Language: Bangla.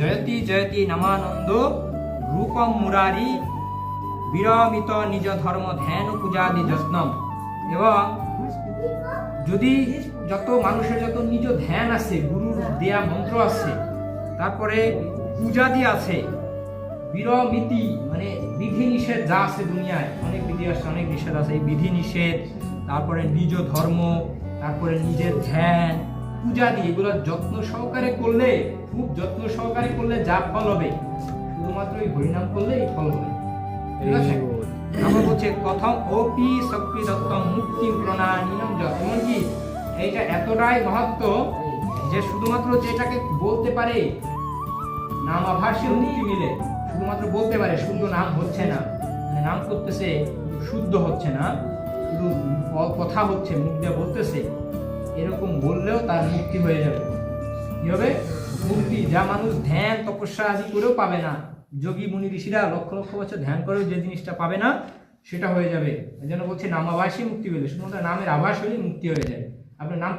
জয়তি জয়তি নামানন্দ রূপম মুরারি বিরমিত নিজ ধর্ম ধ্যান পূজাদি যত্নম। এবং যদি যত মানুষের যত নিজ ধ্যান আছে, গুরুর দেয়া মন্ত্র আছে, তারপরে পূজাদি আছে, বিরমিতি মানে বিধি নিষেধ যা আছে দুনিয়ায়, অনেক বিধি আছে, অনেক নিষেধ আছে, এই বিধি নিষেধ, তারপরে নিজ ধর্ম, তারপরে নিজের ধ্যান পূজাদি, এগুলো যত্ন সহকারে করলে, খুব যত্ন সহকারে করলে যা ফল হবে, শুধুমাত্র এই হরিনাম করলে এই ফল হবে। ঠিক আছে? আমরা বলছে প্রথম ওপি শক্তি দত্ত মুক্তি প্রণানীনম। এমনকি এইটা এতটাই মাহাত্ম্য যে শুধুমাত্র যেটাকে বলতে পারে নামাভাসে মুক্তি মিলে, শুধুমাত্র বলতে পারে, শুদ্ধ নাম হচ্ছে না, মানে নাম করতেছে শুদ্ধ হচ্ছে না, শুধু কথা হচ্ছে, মুখ দিয়ে বলতেছে, এরকম বললেও তার মুক্তি হয়ে যাবে। কি হবে? মুক্তি। যা মানুষ ধ্যান তপস্যা আদি করেও পাবে না, যোগী মুনি ঋষিরা লক্ষ লক্ষ বছর ধ্যান করেও যে জিনিসটা পাবে না সেটা হয়ে যাবে। এই জন্য বলছে নামাভাসে মুক্তি পেলে, শুধুমাত্র নামের আভাস হলে মুক্তি হয়ে যায়। আপনার নাম